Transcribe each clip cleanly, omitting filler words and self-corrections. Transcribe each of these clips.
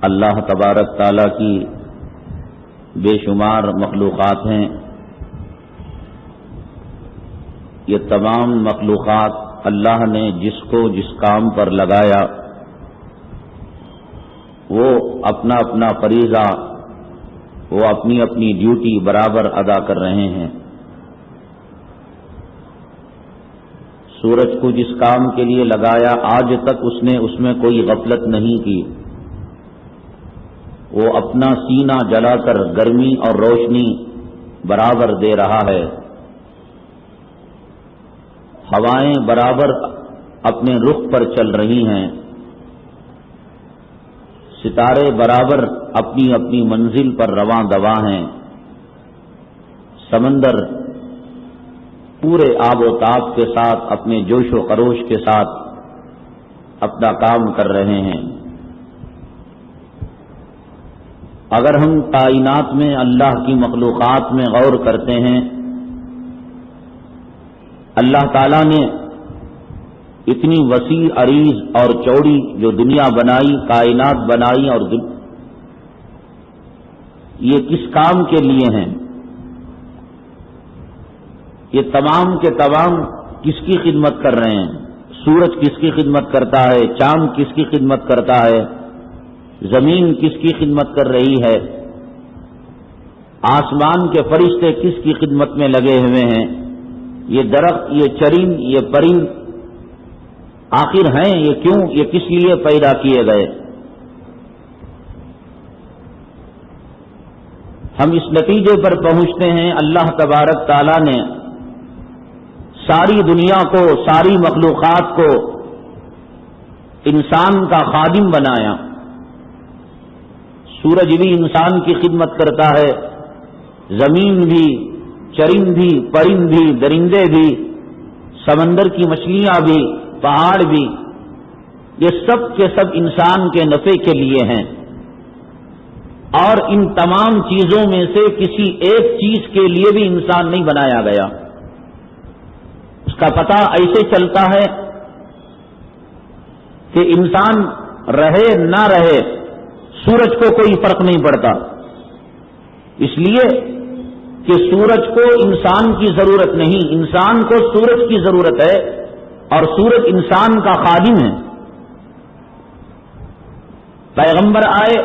اللہ تبارک تعالیٰ کی بے شمار مخلوقات ہیں. یہ تمام مخلوقات اللہ نے جس کو جس کام پر لگایا وہ اپنا اپنا فریضہ، وہ اپنی اپنی ڈیوٹی برابر ادا کر رہے ہیں. سورج کو جس کام کے لیے لگایا آج تک اس نے اس میں کوئی غفلت نہیں کی. وہ اپنا سینہ جلا کر گرمی اور روشنی برابر دے رہا ہے. ہوائیں برابر اپنے رخ پر چل رہی ہیں. ستارے برابر اپنی اپنی منزل پر رواں دواں ہیں. سمندر پورے آب و تاب کے ساتھ اپنے جوش و خروش کے ساتھ اپنا کام کر رہے ہیں. اگر ہم کائنات میں اللہ کی مخلوقات میں غور کرتے ہیں، اللہ تعالیٰ نے اتنی وسیع عریض اور چوڑی جو دنیا بنائی، کائنات بنائی، اور یہ کس کام کے لیے ہیں؟ یہ تمام کے تمام کس کی خدمت کر رہے ہیں؟ سورج کس کی خدمت کرتا ہے؟ چاند کس کی خدمت کرتا ہے؟ زمین کس کی خدمت کر رہی ہے؟ آسمان کے فرشتے کس کی خدمت میں لگے ہوئے ہیں؟ یہ درخت، یہ چرند، یہ پرند آخر ہیں یہ کیوں؟ یہ کس لیے پیدا کیے گئے؟ ہم اس نتیجے پر پہنچتے ہیں اللہ تبارک تعالیٰ نے ساری دنیا کو، ساری مخلوقات کو انسان کا خادم بنایا. سورج بھی انسان کی خدمت کرتا ہے، زمین بھی، چرند بھی، پرند بھی، درندے بھی، سمندر کی مچھلیاں بھی، پہاڑ بھی، یہ سب کے سب انسان کے نفع کے لیے ہیں. اور ان تمام چیزوں میں سے کسی ایک چیز کے لیے بھی انسان نہیں بنایا گیا. اس کا پتہ ایسے چلتا ہے کہ انسان رہے نہ رہے سورج کو کوئی فرق نہیں پڑتا، اس لیے کہ سورج کو انسان کی ضرورت نہیں، انسان کو سورج کی ضرورت ہے، اور سورج انسان کا خادم ہے. پیغمبر آئے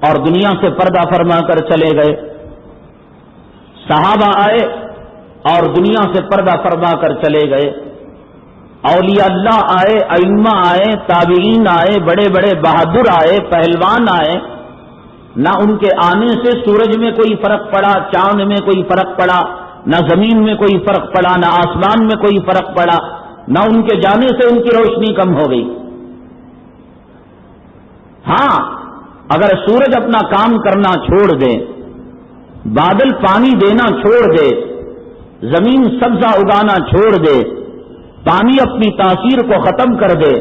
اور دنیا سے پردہ فرما کر چلے گئے. صحابہ آئے اور دنیا سے پردہ فرما کر چلے گئے. اولیاء اللہ آئے، ائمہ آئے، تابعین آئے، بڑے بڑے بہادر آئے، پہلوان آئے. نہ ان کے آنے سے سورج میں کوئی فرق پڑا، چاند میں کوئی فرق پڑا، نہ زمین میں کوئی فرق پڑا، نہ آسمان میں کوئی فرق پڑا، نہ ان کے جانے سے ان کی روشنی کم ہو گئی. ہاں، اگر سورج اپنا کام کرنا چھوڑ دے، بادل پانی دینا چھوڑ دے، زمین سبزہ اگانا چھوڑ دے، پانی اپنی تاثیر کو ختم کر دے،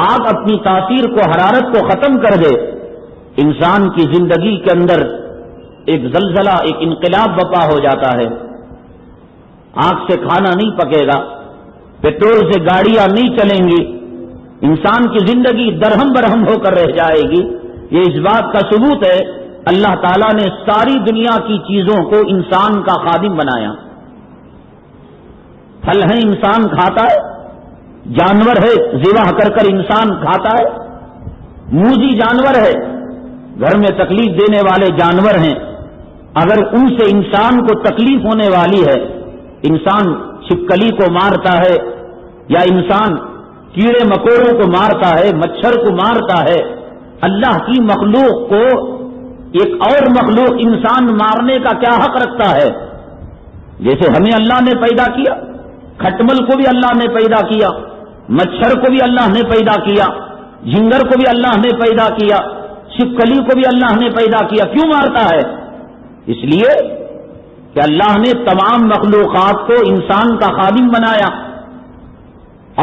آگ اپنی تاثیر کو، حرارت کو ختم کر دے، انسان کی زندگی کے اندر ایک زلزلہ، ایک انقلاب برپا ہو جاتا ہے. آگ سے کھانا نہیں پکے گا، پیٹرول سے گاڑیاں نہیں چلیں گی، انسان کی زندگی درہم برہم ہو کر رہ جائے گی. یہ اس بات کا ثبوت ہے اللہ تعالیٰ نے ساری دنیا کی چیزوں کو انسان کا خادم بنایا. پھل ہے انسان کھاتا ہے، جانور ہے ذبح کر کر انسان کھاتا ہے، موذی جانور ہے، گھر میں تکلیف دینے والے جانور ہیں. اگر ان سے انسان کو تکلیف ہونے والی ہے، انسان چھپکلی کو مارتا ہے یا انسان کیڑے مکوڑوں کو مارتا ہے، مچھر کو مارتا ہے، اللہ کی مخلوق کو ایک اور مخلوق انسان مارنے کا کیا حق رکھتا ہے؟ جیسے ہمیں اللہ نے پیدا کیا، کھٹمل کو بھی اللہ نے پیدا کیا، مچھر کو بھی اللہ نے پیدا کیا، جھنگر کو بھی اللہ نے پیدا کیا، چھپکلی کو بھی اللہ نے پیدا کیا. کیوں مارتا ہے؟ اس لیے کہ اللہ نے تمام مخلوقات کو انسان کا خادم بنایا.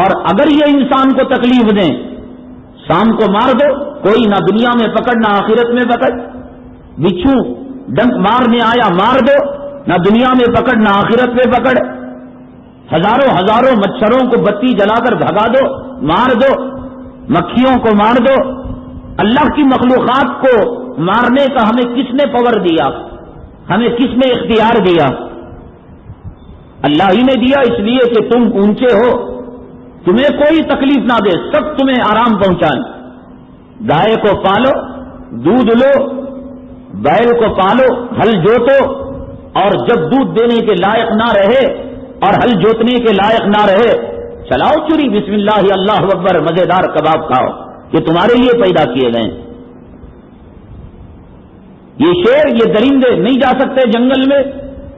اور اگر یہ انسان کو تکلیف دیں، شام کو مار دو، کوئی نہ دنیا میں پکڑ نہ آخرت میں پکڑ. بچھو ڈنک مارنے آیا، مار دو، نہ دنیا میں پکڑ نہ آخرت میں پکڑ. ہزاروں مچھروں کو بتی جلا کر بھگا دو، مار دو، مکھیوں کو مار دو، اللہ کی مخلوقات کو مارنے کا ہمیں کس نے پاور دیا؟ ہمیں کس نے اختیار دیا؟ اللہ ہی نے دیا، اس لیے کہ تم اونچے ہو، تمہیں کوئی تکلیف نہ دے، سب تمہیں آرام پہنچائیں۔ گائے کو پالو، دودھ لو، بیل کو پالو، ہل جوتو، اور جب دودھ دینے کے لائق نہ رہے اور ہل جوتنے کے لائق نہ رہے، چلاؤ چوری، بسم اللہ اللہ اکبر، مزیدار کباب کھاؤ، یہ تمہارے لیے پیدا کیے گئے۔ یہ شیر، یہ درندے نہیں جا سکتے جنگل میں،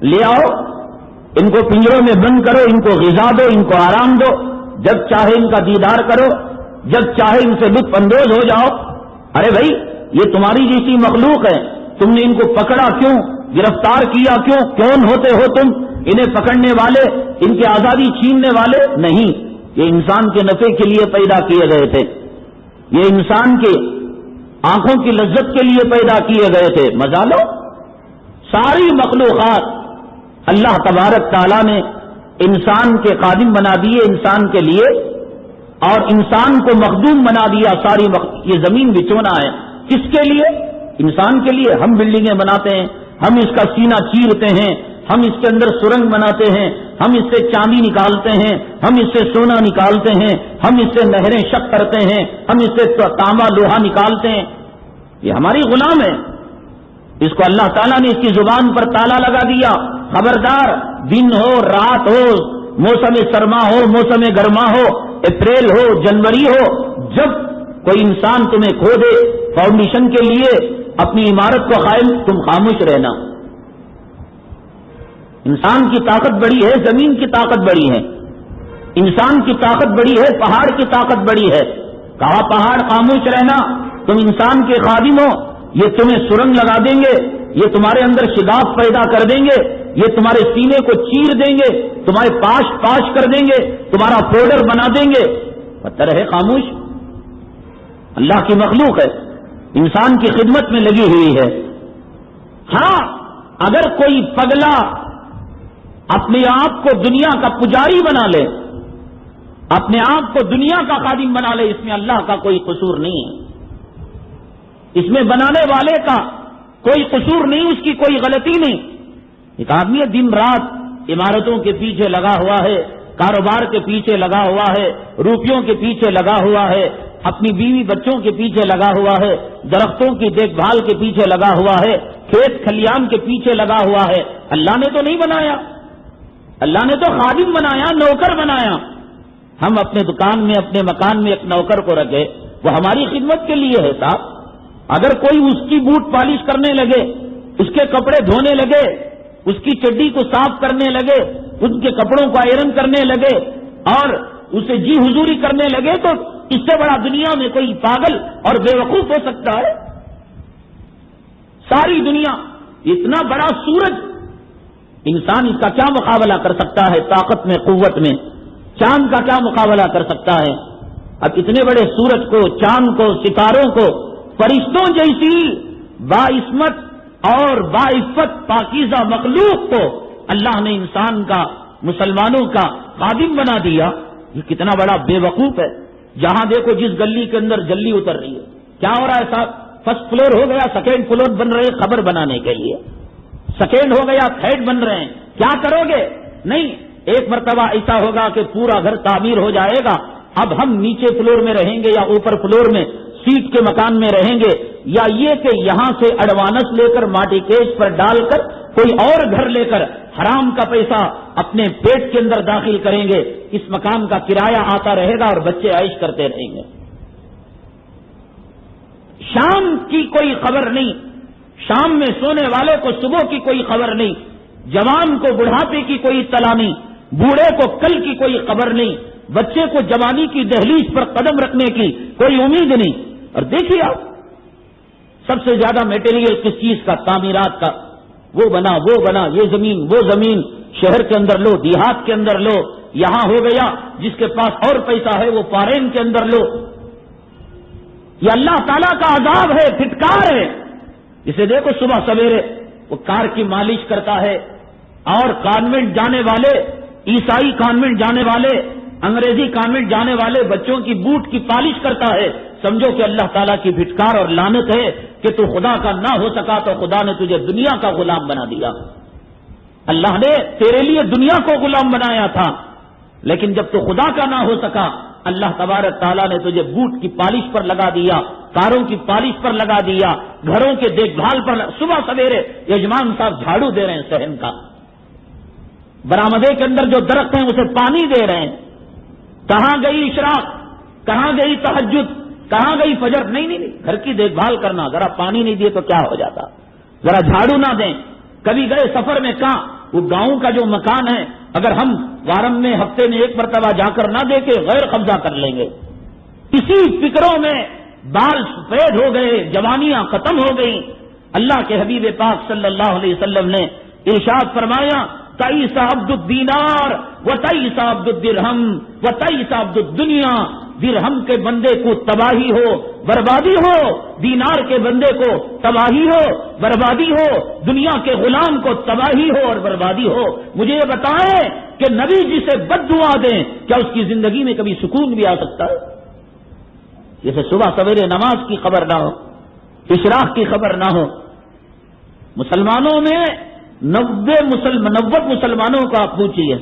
لے آؤ، ان کو پنجروں میں بند کرو، ان کو غذا دو، ان کو آرام دو، جب چاہے ان کا دیدار کرو، جب چاہے ان سے لطف اندوز ہو جاؤ۔ ارے بھائی، یہ تمہاری جیسی مخلوق ہے، تم نے ان کو پکڑا کیوں؟ گرفتار کیا کیوں؟ کون ہوتے ہو تم؟ انہیں پکڑنے والے، ان کی آزادی چھیننے والے نہیں، یہ انسان کے نفع کے لیے پیدا کیے گئے تھے، یہ انسان کے آنکھوں کی لذت کے لیے پیدا کیے گئے تھے۔ مزہ لو۔ ساری مخلوقات اللہ تبارک تعالیٰ نے انسان کے خادم بنا دیے، انسان کے لیے، اور انسان کو مخدوم بنا دیا۔ یہ زمین بچھونا ہے کس کے لیے؟ انسان کے لیے۔ ہم بلڈنگیں بناتے ہیں، ہم اس کا سینہ چیرتے ہیں، ہم اس کے اندر سرنگ بناتے ہیں، ہم اس سے چاندی نکالتے ہیں، ہم اس سے سونا نکالتے ہیں، ہم اس سے نہریں شق کرتے ہیں، ہم اس سے تانبا لوہا نکالتے ہیں۔ یہ ہماری غلام ہے، اس کو اللہ تعالیٰ نے اس کی زبان پر تالا لگا دیا۔ خبردار، دن ہو، رات ہو، موسم سرما ہو، موسم گرما ہو، اپریل ہو، جنوری ہو، جب کوئی انسان تمہیں کھو دے فاؤنڈیشن کے لیے اپنی عمارت کو قائم، تم خاموش رہنا۔ انسان کی طاقت بڑی ہے، زمین کی طاقت بڑی ہے، انسان کی طاقت بڑی ہے، پہاڑ کی طاقت بڑی ہے۔ کہا پہاڑ خاموش رہنا، تم انسان کے خادم ہو، یہ تمہیں سرنگ لگا دیں گے، یہ تمہارے اندر شگاف پیدا کر دیں گے، یہ تمہارے سینے کو چیر دیں گے، تمہارے پاش کر دیں گے، تمہارا پاؤڈر بنا دیں گے۔ پتھر ہے خاموش، اللہ کی مخلوق ہے، انسان کی خدمت میں لگی ہوئی ہے۔ ہاں، اگر کوئی پگلا اپنے آپ کو دنیا کا پجاری بنا لے، اپنے آپ کو دنیا کا خادم بنا لے، اس میں اللہ کا کوئی قصور نہیں ہے، اس میں بنانے والے کا کوئی قصور نہیں، اس کی کوئی غلطی نہیں۔ ایک آدمی دن رات عمارتوں کے پیچھے لگا ہوا ہے، کاروبار کے پیچھے لگا ہوا ہے، روپیوں کے پیچھے لگا ہوا ہے، اپنی بیوی بچوں کے پیچھے لگا ہوا ہے، درختوں کی دیکھ بھال کے پیچھے لگا ہوا ہے، کھیت کھلیان کے پیچھے لگا ہوا ہے۔ اللہ نے تو نہیں بنایا، اللہ نے تو خادم بنایا، نوکر بنایا۔ ہم اپنے دکان میں، اپنے مکان میں ایک نوکر کو رکھے، وہ ہماری خدمت کے لیے ہے صاحب۔ اگر کوئی اس کی بوٹ پالش کرنے لگے، اس کے کپڑے دھونے لگے، اس کی چڈی کو صاف کرنے لگے، ان کے کپڑوں کو آئرن کرنے لگے اور اسے جی حضوری کرنے لگے، تو اس سے بڑا دنیا میں کوئی پاگل اور بے وقوف ہو سکتا ہے؟ ساری دنیا، اتنا بڑا سورج، انسان اس کا کیا مقابلہ کر سکتا ہے؟ طاقت میں، قوت میں چاند کا کیا مقابلہ کر سکتا ہے؟ اب اتنے بڑے سورج کو، چاند کو، ستاروں کو، فرشتوں جیسی باعصمت اور باعفت پاکیزہ مخلوق کو اللہ نے انسان کا، مسلمانوں کا خادم بنا دیا۔ یہ کتنا بڑا بے وقوف ہے۔ جہاں دیکھو جس گلی کے اندر جلی اتر رہی ہے، کیا ہو رہا ہے صاحب؟ فرسٹ فلور ہو گیا، سیکنڈ فلور بن رہے خبر بنانے کے لیے، سیکنڈ ہو گیا، تھرڈ بن رہے ہیں۔ کیا کرو گے؟ نہیں، ایک مرتبہ ایسا ہوگا کہ پورا گھر تعمیر ہو جائے گا، اب ہم نیچے فلور میں رہیں گے یا اوپر فلور میں سیٹ کے مکان میں رہیں گے، یا یہ کہ یہاں سے ایڈوانس لے کر ماٹی کیش پر ڈال کر کوئی اور گھر لے کر حرام کا پیسہ اپنے پیٹ کے اندر داخل کریں گے، اس مکان کا کرایہ آتا رہے گا اور بچے عائش کرتے رہیں گے۔ شام کی کوئی خبر نہیں، شام میں سونے والے کو صبح کی کوئی خبر نہیں، جوان کو بڑھاپے کی کوئی اطلاع نہیں، بوڑھے کو کل کی کوئی خبر نہیں، بچے کو جوانی کی دہلیز پر قدم رکھنے کی کوئی امید نہیں۔ اور دیکھیے آپ، سب سے زیادہ میٹیریل کس چیز کا؟ تعمیرات کا۔ وہ بنا، یہ زمین، وہ زمین، شہر کے اندر لو، دیہات کے اندر لو، یہاں ہو گیا، جس کے پاس اور پیسہ ہے وہ فارین کے اندر لو۔ یہ اللہ تعالیٰ کا عذاب ہے، پھٹکار ہے۔ اسے دیکھو صبح سویرے وہ کار کی مالش کرتا ہے، اور کانوینٹ جانے والے، عیسائی کانوینٹ جانے والے، انگریزی کانوینٹ جانے والے بچوں کی بوٹ کی پالش کرتا ہے، سمجھو کہ اللہ تعالیٰ کی پھٹکار اور لعنت ہے کہ تو خدا کا نہ ہو سکا تو خدا نے تجھے دنیا کا غلام بنا دیا. اللہ نے تیرے لیے دنیا کو غلام بنایا تھا، لیکن جب تو خدا کا نہ ہو سکا اللہ تبارک تعالیٰ نے تجھے بوٹ کی پالش پر لگا دیا، کاروں کی پالش پر لگا دیا، گھروں کے دیکھ بھال پر صبح سویرے یجمان صاحب جھاڑو دے رہے ہیں صحن کا، برآمدے کے اندر جو درخت ہیں اسے پانی دے رہے ہیں. کہاں گئی اشراق، کہاں گئی تہجد، کہاں گئی فجر؟ نہیں، گھر کی دیکھ بھال کرنا. ذرا پانی نہیں دیے تو کیا ہو جاتا، ذرا جھاڑو نہ دیں. کبھی گئے سفر میں کہاں وہ گاؤں کا جو مکان ہے اگر ہم وارم میں ہفتے میں ایک مرتبہ جا کر نہ دیکھے غیر قبضہ کر لیں گے. اسی فکروں میں بال سفید ہو گئے، جوانیاں ختم ہو گئی. اللہ کے حبیب پاک صلی اللہ علیہ وسلم نے ارشاد فرمایا تئیس عبد الدینار و تئیس عبد الدرہم و تئیس عبد الدنیا. درہم کے بندے کو تباہی ہو بربادی ہو، دینار کے بندے کو تباہی ہو بربادی ہو، دنیا کے غلام کو تباہی ہو اور بربادی ہو. مجھے یہ بتائیں کہ نبی جسے بد دعا دیں کیا اس کی زندگی میں کبھی سکون بھی آ سکتا ہے؟ جیسے صبح سویرے نماز کی خبر نہ ہو، اشراق کی خبر نہ ہو. مسلمانوں میں 90 مسلمانوں کو آپ پوچھیے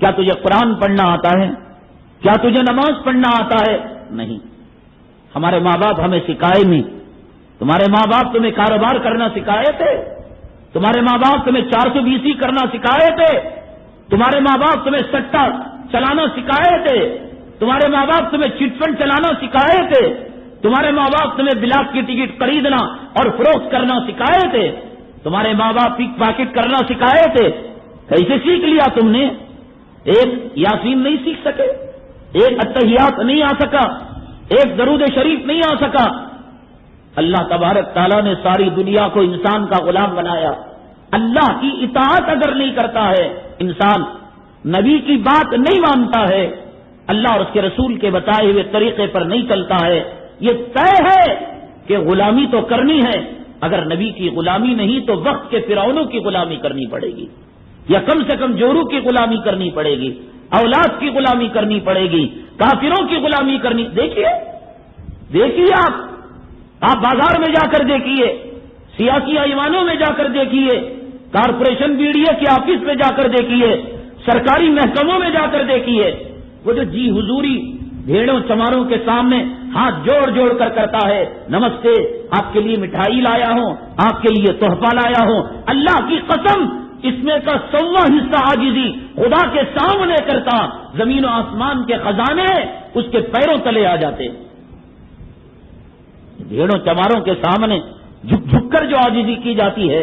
کیا تجھے قرآن پڑھنا آتا ہے، کیا تجھے نماز پڑھنا آتا ہے؟ نہیں. ہمارے ماں باپ ہمیں سکھائے نہیں. تمہارے ماں باپ تمہیں کاروبار کرنا سکھائے تھے؟ تمہارے ماں باپ تمہیں 420 کرنا سکھائے تھے؟ تمہارے ماں باپ تمہیں سٹا چلانا سکھائے تھے؟ تمہارے ماں باپ تمہیں چٹ فنڈ چلانا سکھائے تھے؟ تمہارے ماں باپ تمہیں بلاک کی ٹکٹ خریدنا اور فروخت کرنا سکھائے تھے؟ تمہارے ماں باپ پک پاکٹ کرنا سکھائے تھے؟ کیسے سیکھ لیا تم نے؟ ایک یاسین نہیں سیکھ سکے، ایک اتحیات نہیں آ سکا، ایک درود شریف نہیں آ سکا. اللہ تبارک تعالیٰ نے ساری دنیا کو انسان کا غلام بنایا. اللہ کی اطاعت اگر نہیں کرتا ہے انسان، نبی کی بات نہیں مانتا ہے، اللہ اور اس کے رسول کے بتائے ہوئے طریقے پر نہیں چلتا ہے، یہ طے ہے کہ غلامی تو کرنی ہے. اگر نبی کی غلامی نہیں تو وقت کے فرعونوں کی غلامی کرنی پڑے گی، یا کم سے کم جورو کی غلامی کرنی پڑے گی، اولاد کی غلامی کرنی پڑے گی، کافروں کی غلامی کرنی. دیکھیے آپ بازار میں جا کر دیکھیے، سیاسی ایوانوں میں جا کر دیکھیے، کارپوریشن بی ڈی اے کے آفس میں جا کر دیکھیے، سرکاری محکموں میں جا کر دیکھیے، وہ جو جی حضوری بھیڑوں چماروں کے سامنے ہاتھ جوڑ جوڑ کر کرتا ہے، نمستے، آپ کے لیے مٹھائی لایا ہوں، آپ کے لیے تحفہ لایا ہوں. اللہ کی قسم اس میں کا 100واں حصہ عاجزی خدا کے سامنے کرتا، زمین و آسمان کے خزانے اس کے پیروں تلے آ جاتے. بھیڑوں چماروں کے سامنے جھک جھک کر جو عاجزی کی جاتی ہے،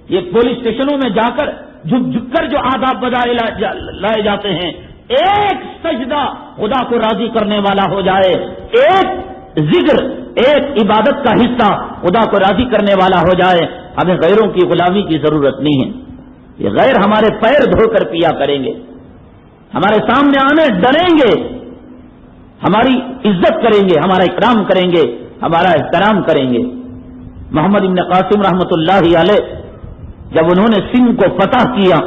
یہ پولیس اسٹیشنوں میں جا کر جھک جھک کر جو آداب بدائے لائے جاتے ہیں، ایک سجدہ خدا کو راضی کرنے والا ہو جائے، ایک ذکر، ایک عبادت کا حصہ خدا کو راضی کرنے والا ہو جائے. ہمیں غیروں کی غلامی کی ضرورت نہیں ہے. یہ غیر ہمارے پیر دھو کر پیا کریں گے، ہمارے سامنے آنے ڈریں گے، ہماری عزت کریں گے، ہمارا اکرام کریں گے، ہمارا احترام کریں گے. محمد ابن قاسم رحمۃ اللہ علیہ جب انہوں نے سندھ کو فتح کیا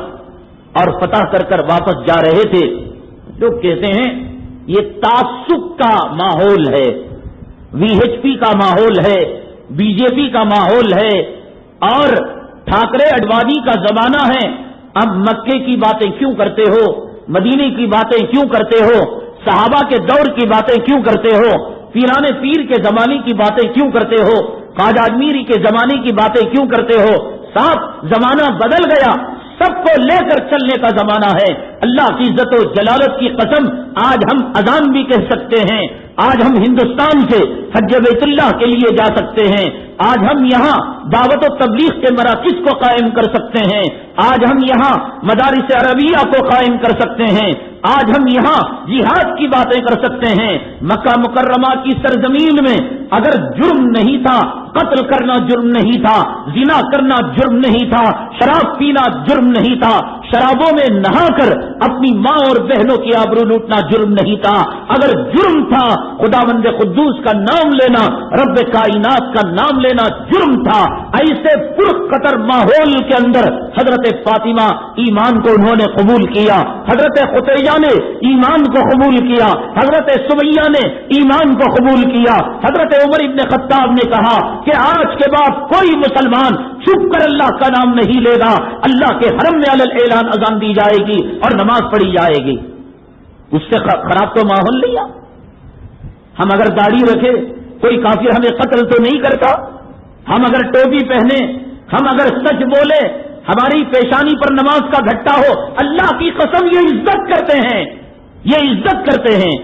اور فتح کر کر واپس جا رہے تھے، لوگ کہتے ہیں یہ تعصب کا ماحول ہے، وی ایچ پی کا ماحول ہے، بی جے پی کا ماحول ہے، اور ٹھاکرے اڈوانی کا زمانہ ہے. اب مکے کی باتیں کیوں کرتے ہو، مدینے کی باتیں کیوں کرتے ہو، صحابہ کے دور کی باتیں کیوں کرتے ہو، پیران پیر کے زمانے کی باتیں کیوں کرتے ہو، خواجہ اجمیری کے زمانے کی باتیں کیوں کرتے ہو؟ صاحب زمانہ بدل گیا، سب کو لے کر چلنے کا زمانہ ہے. اللہ کی عزت و جلالت کی قسم، آج ہم اذان بھی کہہ سکتے ہیں، آج ہم ہندوستان سے حج بیت اللہ کے لیے جا سکتے ہیں، آج ہم یہاں دعوت و تبلیغ کے مراکز کو قائم کر سکتے ہیں، آج ہم یہاں مدارس عربیہ کو قائم کر سکتے ہیں، آج ہم یہاں جہاد کی باتیں کر سکتے ہیں. مکہ مکرمہ کی سرزمین میں اگر جرم نہیں تھا، قتل کرنا جرم نہیں تھا، زنا کرنا جرم نہیں تھا، شراب پینا جرم نہیں تھا، شرابوں میں نہا کر اپنی ماں اور بہنوں کی آبرو لوٹنا جرم نہیں تھا. اگر جرم تھا خداوند قدوس کا نام لینا، رب کائنات کا نام لینا جرم تھا. ایسے پرخطر ماحول کے اندر حضرت فاطمہ ایمان کو انہوں نے قبول کیا، حضرت خدیجہ نے ایمان کو قبول کیا، حضرت سمیہ نے ایمان کو قبول کیا. حضرت عمر ابن خطاب نے کہا کہ آج کے بعد کوئی مسلمان چھپ کر اللہ کا نام نہیں لے گا. اللہ کے حرم میں علی الاعلان اذان دی جائے گی اور نماز پڑھی جائے گی. اس سے خراب تو ماحول نہیں ہے. ہم اگر داڑھی رکھے کوئی کافر ہمیں قتل تو نہیں کرتا. ہم اگر ٹوپی پہنے، ہم اگر سچ بولے، ہماری پیشانی پر نماز کا گھٹا ہو، اللہ کی قسم یہ عزت کرتے ہیں، یہ عزت کرتے ہیں.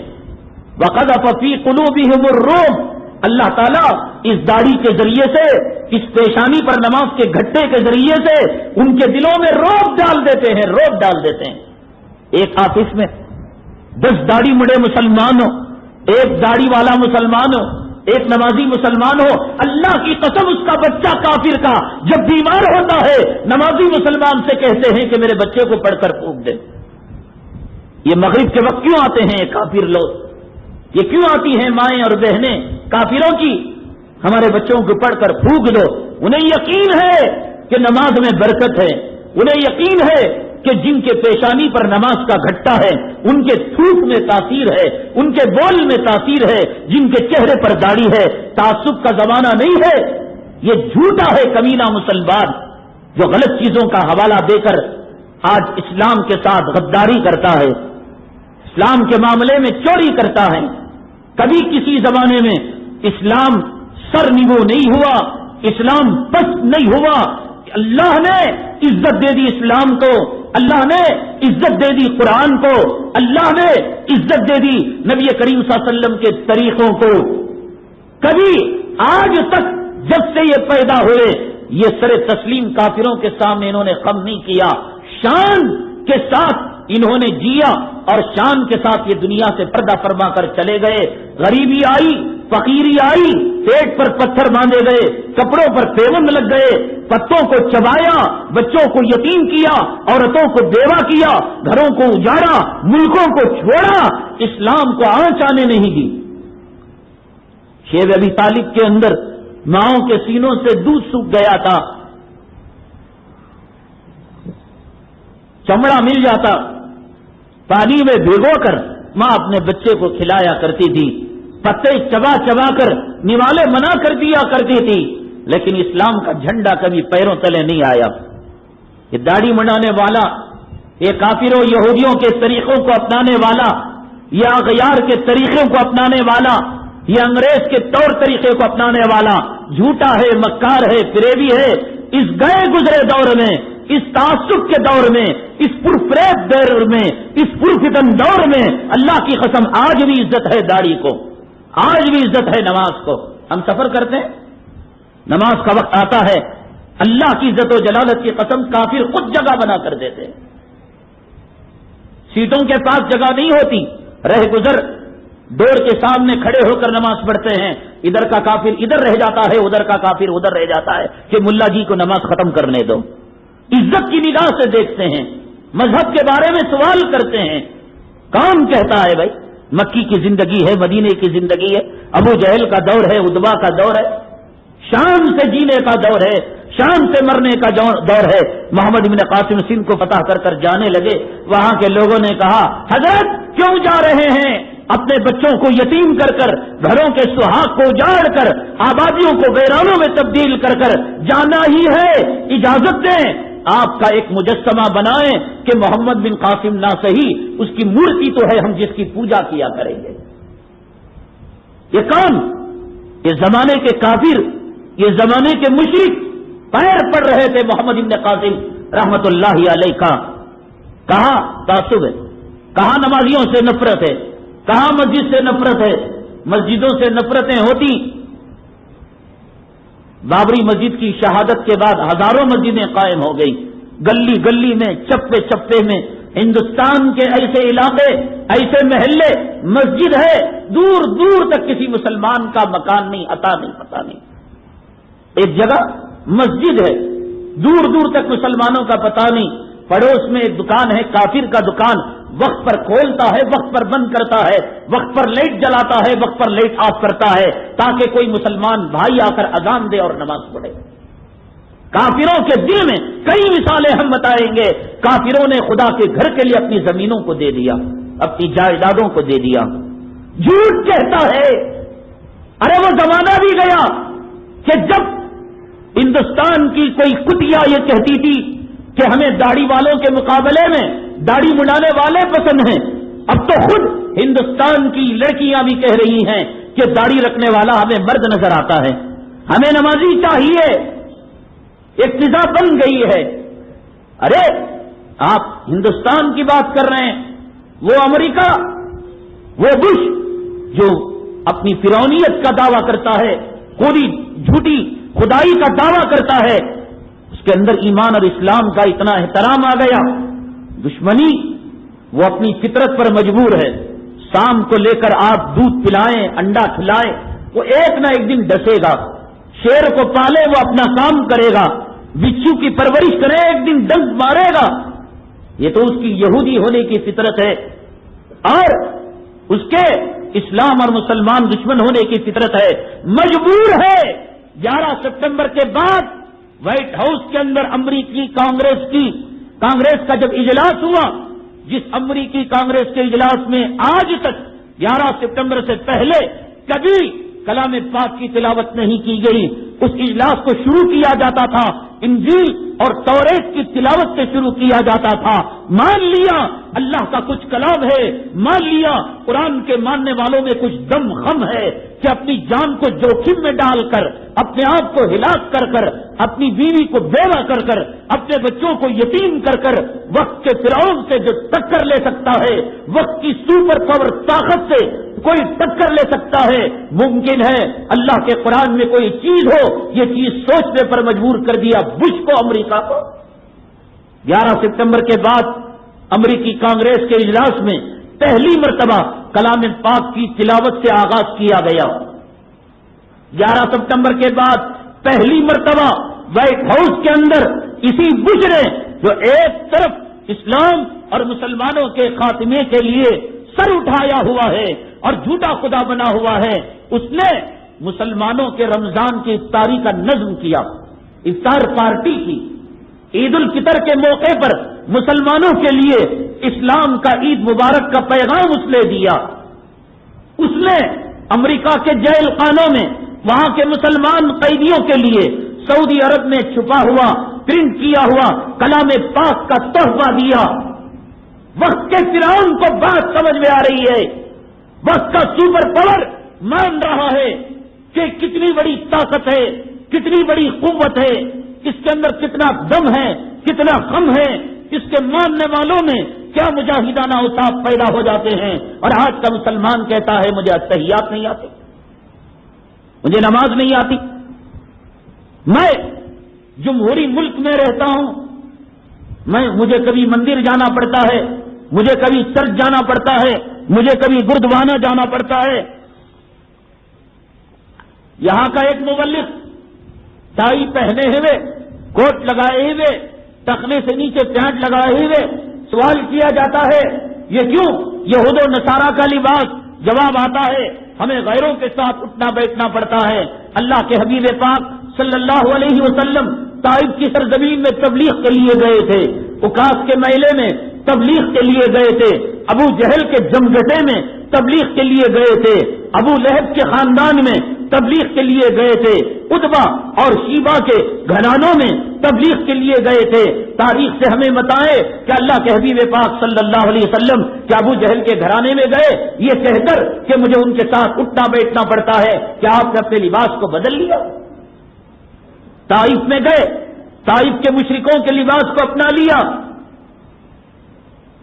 وَقَذَفَ فِي قُلُوبِهِمُ الرُّعْبَ، اللہ تعالیٰ اس داڑھی کے ذریعے سے، اس پیشانی پر نماز کے گھٹے کے ذریعے سے ان کے دلوں میں رعب ڈال دیتے ہیں، رعب ڈال دیتے ہیں. ایک آفس میں 10 داڑھی مڑے مسلمان ہو، ایک داڑھی والا مسلمان ہو، ایک نمازی مسلمان ہو، اللہ کی قسم اس کا بچہ کافر کا جب بیمار ہوتا ہے نمازی مسلمان سے کہتے ہیں کہ میرے بچے کو پڑھ کر پھونک دے. یہ مغرب کے وقت کیوں آتے ہیں کافر لوگ؟ یہ کیوں آتی ہیں مائیں اور بہنیں کافروں کی؟ ہمارے بچوں کو پڑھ کر پھونک دو. انہیں یقین ہے کہ نماز میں برکت ہے، انہیں یقین ہے کہ جن کے پیشانی پر نماز کا گھٹا ہے ان کے تھوک میں تاثیر ہے، ان کے بول میں تاثیر ہے، جن کے چہرے پر داڑھی ہے. تعصب کا زمانہ نہیں ہے. یہ جھوٹا ہے کمینہ مسلمان جو غلط چیزوں کا حوالہ دے کر آج اسلام کے ساتھ غداری کرتا ہے، اسلام کے معاملے میں چوری کرتا ہے. کبھی کسی زمانے میں اسلام سر نگو نہیں ہوا، اسلام پست نہیں ہوا. اللہ نے عزت دے دی اسلام کو، اللہ نے عزت دے دی قرآن کو، اللہ نے عزت دے دی نبی کریم صلی اللہ علیہ وسلم کے طریقوں کو. کبھی آج تک جب سے یہ پیدا ہوئے یہ سر تسلیم کافروں کے سامنے انہوں نے خم نہیں کیا. شان کے ساتھ انہوں نے جیا اور شان کے ساتھ یہ دنیا سے پردہ فرما کر چلے گئے. غریبی آئی، فقیری آئی، پیٹ پر پتھر باندھے گئے، کپڑوں پر پیوند لگ گئے، پتوں کو چبایا، بچوں کو یتیم کیا، عورتوں کو بیوہ کیا، گھروں کو اجاڑا، ملکوں کو چھوڑا، اسلام کو آنچ آنے نہیں دی. شیب ابی طالب کے اندر ماؤں کے سینوں سے دودھ سوکھ گیا تھا، چمڑا مل جاتا، پانی میں بھگو کر ماں اپنے بچے کو کھلایا کرتی تھی، پتے چبا چبا کر نوالے منع کر دیا کرتی تھی. لیکن اسلام کا جھنڈا کبھی پیروں تلے نہیں آیا. یہ داڑھی منڈانے والا، یہ کافروں یہودیوں کے طریقوں کو اپنانے والا، یہ اغیار کے طریقوں کو اپنانے والا، یہ انگریز کے طور طریقے کو اپنانے والا جھوٹا ہے، مکار ہے، فریبی ہے. اس گئے گزرے دور میں، اس تعصب کے دور میں، اس پرفریب دور میں، اس پرفتن دور میں اللہ کی قسم آج بھی عزت ہے داڑھی کو، آج بھی عزت ہے نماز کو. ہم سفر کرتے ہیں، نماز کا وقت آتا ہے، اللہ کی عزت و جلالت کی قسم کافر خود جگہ بنا کر دیتے ہیں. سیٹوں کے پاس جگہ نہیں ہوتی، رہ گزر ڈور کے سامنے کھڑے ہو کر نماز پڑھتے ہیں. ادھر کا کافر ادھر رہ جاتا ہے، ادھر کا کافر ادھر رہ جاتا ہے کہ ملا جی کو نماز ختم کرنے دو. عزت کی نگاہ سے دیکھتے ہیں، مذہب کے بارے میں سوال کرتے ہیں. کون کہتا ہے بھائی مکی کی زندگی ہے، مدینے کی زندگی ہے، ابو جہل کا دور ہے، ادبا کا دور ہے، شان سے جینے کا دور ہے، شان سے مرنے کا دور ہے. محمد بن قاسم سندھ کو فتح کر کر جانے لگے. وہاں کے لوگوں نے کہا حضرت کیوں جا رہے ہیں؟ اپنے بچوں کو یتیم کر کر، گھروں کے سہاگ کو اجاڑ کر، آبادیوں کو ویرانوں میں تبدیل کر کر جانا ہی ہے. اجازت دیں آپ کا ایک مجسمہ بنائیں کہ محمد بن قاسم نہ صحیح اس کی مورتی تو ہے، ہم جس کی پوجا کیا کریں گے. یہ کون؟ یہ زمانے کے کافر، یہ زمانے کے مشرک پیر پڑ رہے تھے محمد بن قاسم رحمت اللہ علیہ کا. کہاں تعصب ہے، کہاں نمازیوں سے نفرت ہے، کہاں مسجد سے نفرت ہے. مسجدوں سے نفرتیں ہوتی. بابری مسجد کی شہادت کے بعد ہزاروں مسجدیں قائم ہو گئی، گلی گلی میں، چپے چپے میں. ہندوستان کے ایسے علاقے، ایسے محلے مسجد ہے، دور دور تک کسی مسلمان کا مکان نہیں، عطا نہیں، پتہ نہیں. ایک جگہ مسجد ہے، دور دور تک مسلمانوں کا پتہ نہیں. پڑوس میں ایک دکان ہے کافر کا دکان، وقت پر کھولتا ہے، وقت پر بند کرتا ہے، وقت پر لائٹ جلاتا ہے، وقت پر لائٹ آف کرتا ہے، تاکہ کوئی مسلمان بھائی آ کر اذان دے اور نماز پڑھے۔ کافروں کے دل میں کئی مثالیں ہم بتائیں گے۔ کافروں نے خدا کے گھر کے لیے اپنی زمینوں کو دے دیا، اپنی جائیدادوں کو دے دیا۔ جھوٹ کہتا ہے، ارے وہ زمانہ بھی گیا کہ جب ہندوستان کی کوئی کتیا یہ کہتی تھی کہ ہمیں داڑھی والوں کے مقابلے میں داڑھی مڈانے والے پسند ہیں، اب تو خود ہندوستان کی لڑکیاں بھی کہہ رہی ہیں کہ داڑھی رکھنے والا ہمیں مرد نظر آتا ہے، ہمیں نمازی چاہیے۔ ایک فضا بن گئی ہے۔ ارے آپ ہندوستان کی بات کر رہے ہیں، وہ امریکہ، وہ بش جو اپنی فرعونیت کا دعویٰ کرتا ہے، خودی جھوٹی خدائی کا دعویٰ کرتا ہے، اس کے اندر ایمان اور اسلام کا اتنا احترام آ گیا، دشمنی وہ اپنی فطرت پر مجبور ہے۔ شام کو لے کر آپ دودھ پلائیں، انڈا کھلائیں، وہ ایک نہ ایک دن ڈسے گا۔ شیر کو پالے وہ اپنا کام کرے گا، بچھو کی پرورش کرے ایک دن ڈنک مارے گا۔ یہ تو اس کی یہودی ہونے کی فطرت ہے، اور اس کے اسلام اور مسلمان دشمن ہونے کی فطرت ہے، مجبور ہے۔ 11 سپتمبر کے بعد وائٹ ہاؤس کے اندر امریکی کانگریس کا جب اجلاس ہوا، جس امریکی کانگریس کے اجلاس میں آج تک 11 سپتمبر سے پہلے کبھی کلام پاک کی تلاوت نہیں کی گئی، اس اجلاس کو شروع کیا جاتا تھا انجیل اور توریت کی تلاوت سے شروع کیا جاتا تھا۔ مان لیا اللہ کا کچھ کلام ہے، مان لیا قرآن کے ماننے والوں میں کچھ دم خم ہے کہ اپنی جان کو جوخم میں ڈال کر، اپنے آپ کو ہلاک کر کر، اپنی بیوی کو بیوہ کر کر، اپنے بچوں کو یتیم کر کر، وقت کے فرعون سے جو ٹکر لے سکتا ہے، وقت کی سپر پاور طاقت سے کوئی ٹکر لے سکتا ہے، ممکن ہے اللہ کے قرآن میں کوئی چیز ہو، یہ چیز سوچنے پر مجبور کر دیا بش کو، امریکہ کو۔ 11 سپتمبر کے بعد امریکی کانگریس کے اجلاس میں پہلی مرتبہ کلام پاک کی تلاوت سے آغاز کیا گیا۔ 11 سپتمبر کے بعد پہلی مرتبہ وائٹ ہاؤس کے اندر اسی بش نے جو ایک طرف اسلام اور مسلمانوں کے خاتمے کے لیے سر اٹھایا ہوا ہے اور جھوٹا خدا بنا ہوا ہے، اس نے مسلمانوں کے رمضان کی افطاری کا نظم کیا، افطار پارٹی کی۔ عید الفطر کے موقع پر مسلمانوں کے لیے اسلام کا عید مبارک کا پیغام اس نے دیا۔ اس نے امریکہ کے جیل خانوں میں وہاں کے مسلمان قیدیوں کے لیے سعودی عرب میں چھپا ہوا پرنٹ کیا ہوا کلام پاک کا تحفہ دیا۔ وقت کے فرعون کو بات سمجھ میں آ رہی ہے، وقت کا سپر پاور مان رہا ہے کہ کتنی بڑی طاقت ہے، کتنی بڑی قوت ہے، اس کے اندر کتنا دم ہے، کتنا غم ہے، اس کے ماننے والوں میں کیا مجاہدانہ اوصاف پیدا ہو جاتے ہیں۔ اور آج کا مسلمان کہتا ہے مجھے اتحیات نہیں آتے، مجھے نماز نہیں آتی، میں جمہوری ملک میں رہتا ہوں، مجھے کبھی مندر جانا پڑتا ہے، مجھے کبھی چرچ جانا پڑتا ہے، مجھے کبھی گردوانہ جانا پڑتا ہے۔ یہاں کا ایک مبلغ ٹائی پہنے ہوئے، کوٹ لگائے ہوئے، ٹخنے سے نیچے پینٹ لگائے ہوئے سوال کیا جاتا ہے یہ کیوں؟ یہود و نصارہ کا لباس۔ جواب آتا ہے ہمیں غیروں کے ساتھ اٹھنا بیٹھنا پڑتا ہے۔ اللہ کے حبیب پاک صلی اللہ علیہ وسلم طائف کی سرزمین میں تبلیغ کے لیے گئے تھے، اکاس کے میلے میں تبلیغ کے لیے گئے تھے، ابو جہل کے جمگٹے میں تبلیغ کے لیے گئے تھے، ابو لہب کے خاندان میں تبلیغ کے لیے گئے تھے، اتبا اور شیبہ کے گھرانوں میں تبلیغ کے لیے گئے تھے۔ تاریخ سے ہمیں بتائے کہ اللہ کے حبیب پاک صلی اللہ علیہ وسلم کہ ابو جہل کے گھرانے میں گئے یہ کہہ کر کہ مجھے ان کے ساتھ اٹھنا بیٹھنا پڑتا ہے، کیا آپ نے اپنے لباس کو بدل لیا؟ طائف میں گئے، طائف کے مشرکوں کے لباس کو اپنا لیا۔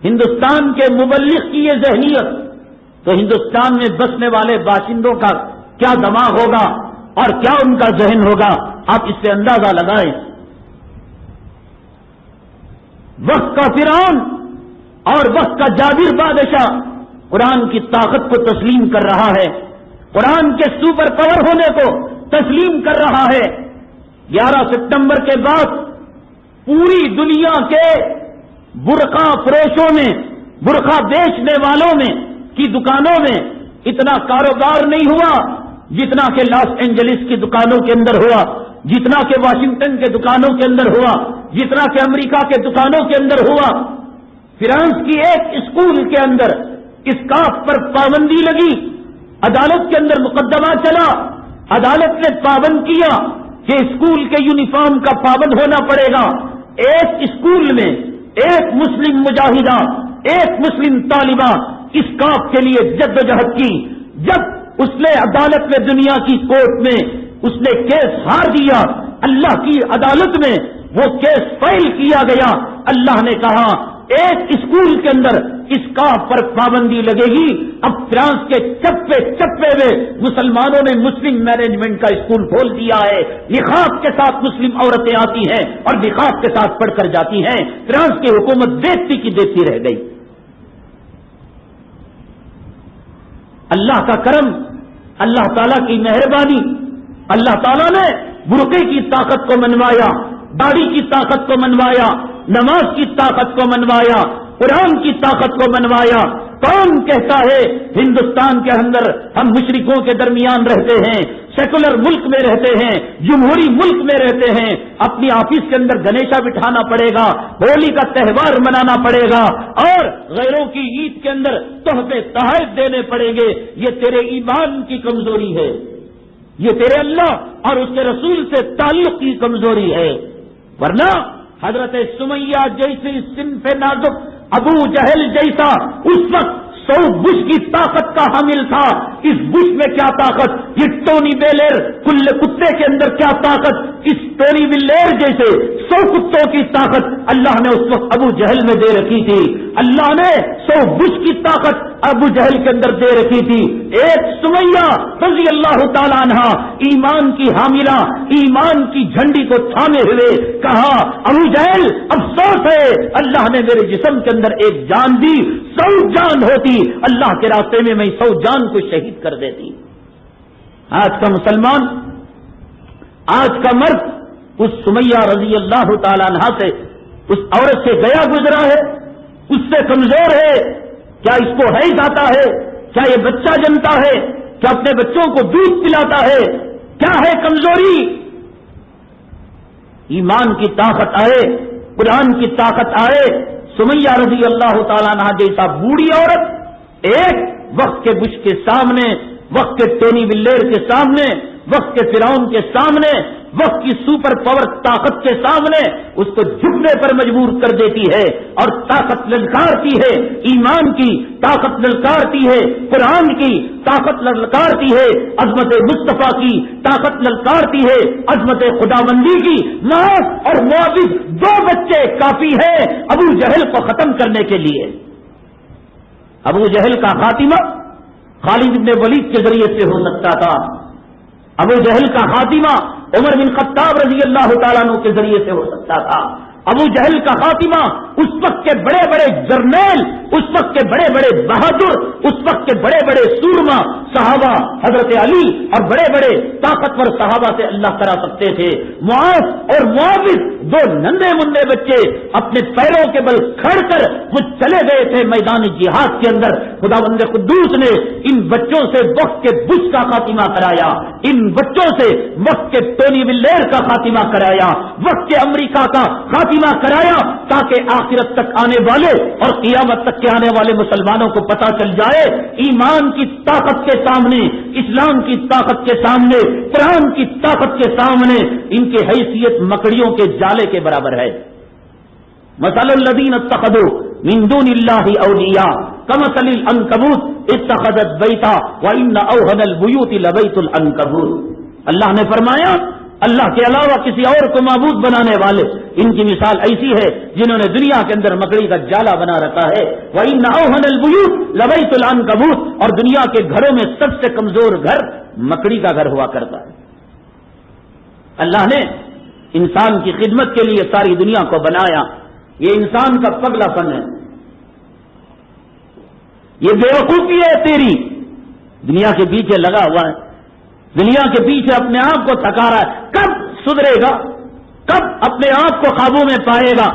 ہندوستان کے مبلغ کی یہ ذہنیت تو ہندوستان میں بسنے والے باشندوں کا کیا دماغ ہوگا اور کیا ان کا ذہن ہوگا، آپ اس سے اندازہ لگائیں۔ وقت کا فرعون اور وقت کا جابر بادشاہ قرآن کی طاقت کو تسلیم کر رہا ہے، قرآن کے سپر پاور ہونے کو تسلیم کر رہا ہے۔ 11 سپتمبر کے بعد پوری دنیا کے برقع فروشوں میں، برقع بیچنے والوں میں کی دکانوں میں اتنا کاروبار نہیں ہوا جتنا کہ لاس اینجلس کی دکانوں کے اندر ہوا، جتنا کہ واشنگٹن کے دکانوں کے اندر ہوا، جتنا کہ امریکہ کے دکانوں کے اندر ہوا۔ فرانس کی ایک اسکول کے اندر اسکارف پر پابندی لگی، عدالت کے اندر مقدمہ چلا، عدالت نے پابند کیا کہ اسکول کے یونیفارم کا پابند ہونا پڑے گا۔ ایک اسکول میں ایک مسلم مجاہدہ، ایک مسلم طالبہ اسکارف کے لیے جدوجہد کی۔ جب اس نے عدالت میں، دنیا کی کورٹ میں اس نے کیس ہار دیا، اللہ کی عدالت میں وہ کیس فائل کیا گیا۔ اللہ نے کہا ایک اسکول کے اندر اسکارف پر پابندی لگے گی۔ اب فرانس کے چپے چپے میں مسلمانوں نے مسلم مینجمنٹ کا اسکول کھول دیا ہے۔ نقاب کے ساتھ مسلم عورتیں آتی ہیں اور نقاب کے ساتھ پڑھ کر جاتی ہیں۔ فرانس کی حکومت دیکھتی کی دیکھتی رہ گئی۔ اللہ کا کرم، اللہ تعالیٰ کی مہربانی، اللہ تعالیٰ نے برقعے کی طاقت کو منوایا، داڑھی کی طاقت کو منوایا، نماز کی طاقت کو منوایا، قرآن کی طاقت کو منوایا۔ کون کہتا ہے ہندوستان کے اندر ہم مشرکوں کے درمیان رہتے ہیں، سیکولر ملک میں رہتے ہیں، جمہوری ملک میں رہتے ہیں، اپنی آفس کے اندر گنیشا بٹھانا پڑے گا، ہولی کا تہوار منانا پڑے گا اور غیروں کی عید کے اندر تحفے تحائف دینے پڑیں گے؟ یہ تیرے ایمان کی کمزوری ہے، یہ تیرے اللہ اور اس کے رسول سے تعلق کی کمزوری ہے۔ ورنہ حضرت سمیہ جیسی صنف نازک، ابو جہل جیسا اس وقت 100 بش کی طاقت کا حامل تھا۔ اس بش میں کیا طاقت، یہ ٹونی بیلر کل کتے کے اندر کیا طاقت، اس ٹونی بلیر جیسے 100 کتوں کی طاقت اللہ نے اس وقت ابو جہل میں دے رکھی تھی۔ اللہ نے 100 بش کی طاقت ابو جہل کے اندر دے رکھی تھی۔ ایک سمیہ رضی اللہ تعالیٰ عنہ ایمان کی حاملہ، ایمان کی جھنڈی کو تھامے ہوئے کہا ابو جہل افسوس ہے، اللہ نے میرے جسم کے اندر ایک جان دی، 100 جان ہوتی اللہ کے راستے میں میں 100 جان کو شہید کر دیتی۔ آج کا مسلمان، آج کا مرد اس سمیہ رضی اللہ تعالیٰ عنہ سے، اس عورت سے گیا گزرا ہے، اس سے کمزور ہے۔ کیا اس کو حیض آتا ہے؟ کیا یہ بچہ جنتا ہے؟ کیا اپنے بچوں کو دودھ پلاتا ہے؟ کیا ہے کمزوری؟ ایمان کی طاقت آئے، قرآن کی طاقت آئے۔ سمیہ رضی اللہ تعالیٰ عنہ جیسا بوڑھی عورت ایک وقت کے بش کے سامنے، وقت کے ٹونی بلیر کے سامنے، وقت کے فرعون کے سامنے، وقت کی سپر پاور طاقت کے سامنے اس کو جھکنے پر مجبور کر دیتی ہے اور طاقت للکارتی ہے، ایمان کی طاقت للکارتی ہے، قرآن کی طاقت للکارتی ہے، عظمت مصطفیٰ کی طاقت للکارتی ہے، عظمت خداوندی کی۔ ماں اور معاوض 2 بچے کافی ہے ابو جہل کو ختم کرنے کے لیے۔ ابو جہل کا خاتمہ خالد بن ولید کے ذریعے سے ہو سکتا تھا، ابو جہل کا خاتمہ عمر بن خطاب رضی اللہ تعالیٰ عنہ کے ذریعے سے ہو سکتا تھا۔ ابو جہل کا خاتمہ اس وقت کے بڑے بڑے جرنیل، اس وقت کے بڑے بڑے بہادر، اس وقت کے بڑے بڑے سورما صحابہ حضرت علی اور بڑے بڑے طاقتور صحابہ سے اللہ کرا سکتے تھے۔ معاذ اور معاوض 2 ننھے منڈے بچے اپنے پیروں کے بل کھڑ کر وہ چلے گئے تھے میدان جہاد کے اندر۔ خداوند قدوس نے ان بچوں سے وقت کے بش کا خاتمہ کرایا، ان بچوں سے وقت کے ٹونی بلیر کا خاتمہ کرایا، وقت کے امریکہ کا خاتمہ کرایا، تاکہ آخرت تک آنے والے اور قیامت تک کے آنے والے مسلمانوں کو پتا چل جائے ایمان کی طاقت کے سامنے، اسلام کی طاقت کے سامنے، قرآن کی طاقت کے سامنے ان کی حیثیت مکڑیوں کے جالے کے برابر ہے۔ مثل الذین اتخذوا من دون اللہ اولیاء کمثل العنکبوت اتخذت بیتا وان اوہن البیوت لبیت العنکبوت۔ اللہ نے فرمایا اللہ کے علاوہ کسی اور کو معبود بنانے والے ان کی مثال ایسی ہے جنہوں نے دنیا کے اندر مکڑی کا جالا بنا رکھا ہے۔ وَإِنَّ أَوْهَنَ الْبُيُوتِ لَبَيْتُ الْعَنكَبُوتِ، اور دنیا کے گھروں میں سب سے کمزور گھر مکڑی کا گھر ہوا کرتا ہے۔ اللہ نے انسان کی خدمت کے لیے ساری دنیا کو بنایا۔ یہ انسان کا پگلا پن ہے، یہ بیوقوفی ہے تیری، دنیا کے پیچھے لگا ہوا ہے، دنیا کے پیچھے اپنے آپ کو تھکا رہا ہے۔ کب سدھرے گا؟ کب اپنے آپ کو قابو میں پائے گا؟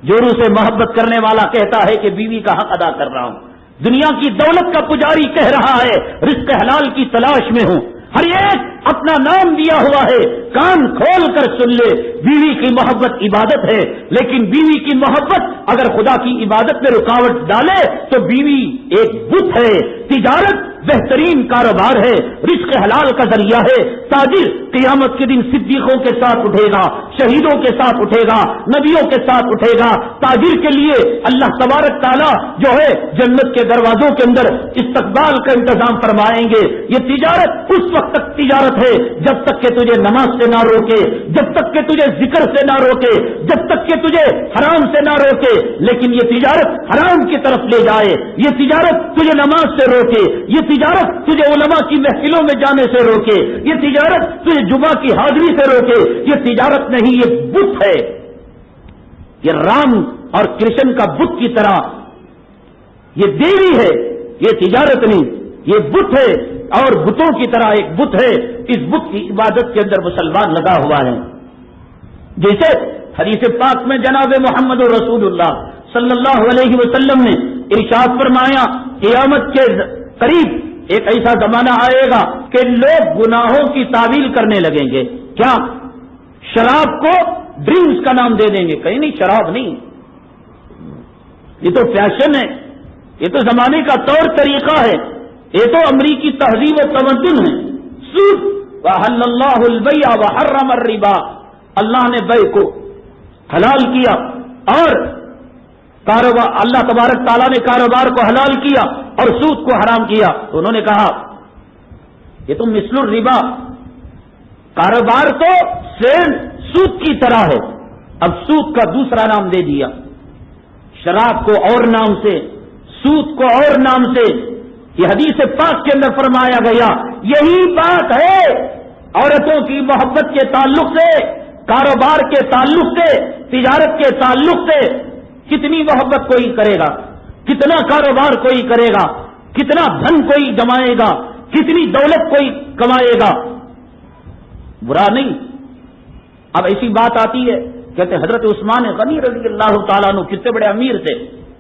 جورو سے محبت کرنے والا کہتا ہے کہ بیوی کا حق ادا کر رہا ہوں. دنیا کی دولت کا پجاری کہہ رہا ہے رزق حلال کی تلاش میں ہوں. ہر ایک اپنا نام دیا ہوا ہے. کان کھول کر سن لے, بیوی کی محبت عبادت ہے, لیکن بیوی کی محبت اگر خدا کی عبادت میں رکاوٹ ڈالے تو بیوی ایک بت ہے. تجارت بہترین کاروبار ہے, رزق حلال کا ذریعہ ہے. تاجر قیامت کے دن صدیقوں کے ساتھ اٹھے گا, شہیدوں کے ساتھ اٹھے گا, نبیوں کے ساتھ اٹھے گا. تاجر کے لیے اللہ تبارک تعالیٰ جو ہے جنت کے دروازوں کے اندر استقبال کا انتظام فرمائیں گے. یہ تجارت اس وقت تک تجارت ہے جب تک کہ تجھے نماز سے نہ روکے, جب تک کہ تجھے ذکر سے نہ روکے, جب تک کہ تجھے حرام سے نہ روکے. لیکن یہ تجارت حرام کی طرف لے جائے, یہ تجارت تجھے نماز سے روکے, یہ تجارت تجھے علماء کی محفلوں میں جانے سے روکے, یہ تجارت تجھے جمعہ کی حاضری سے روکے, یہ تجارت نہیں, یہ بت ہے. یہ رام اور کرشن کا بت کی طرح یہ دیوی ہے, یہ تجارت نہیں, یہ بت ہے. اور بتوں کی طرح ایک بت ہے, اس بت کی عبادت کے اندر مسلمان لگا ہوا ہے. جیسے حدیث پاک میں جناب محمد رسول اللہ صلی اللہ علیہ وسلم نے ارشاد فرمایا, قیامت کے قریب ایک ایسا زمانہ آئے گا کہ لوگ گناہوں کی تعویل کرنے لگیں گے. کیا؟ شراب کو ڈرنکس کا نام دے دیں گے. کہیں نہیں, شراب نہیں, یہ تو فیشن ہے, یہ تو زمانے کا طور طریقہ ہے, یہ تو امریکی تہذیب و تمدن ہے. سود وَأَحَلَّ اللَّهُ الْبَيْعَ وَحَرَّمَ الرِّبَا, اللہ نے بے کو حلال کیا اور کاروبار, اللہ تبارک تعالیٰ نے کاروبار کو حلال کیا اور سود کو حرام کیا. تو انہوں نے کہا یہ تو مثل الربا, کاروبار تو سیم سود کی طرح ہے. اب سود کا دوسرا نام دے دیا, شراب کو اور نام سے, سود کو اور نام سے. یہ حدیث پاک کے اندر فرمایا گیا یہی بات ہے عورتوں کی محبت کے تعلق سے, کاروبار کے تعلق سے, تجارت کے تعلق سے. کتنی محبت کوئی کرے گا, کتنا کاروبار کوئی کرے گا, کتنا دھن کوئی جمائے گا, کتنی دولت کوئی کمائے گا, برا نہیں. اب ایسی بات آتی ہے, کہتے حضرت عثمان غنی رضی اللہ تعالیٰ عنہ کتنے بڑے امیر تھے,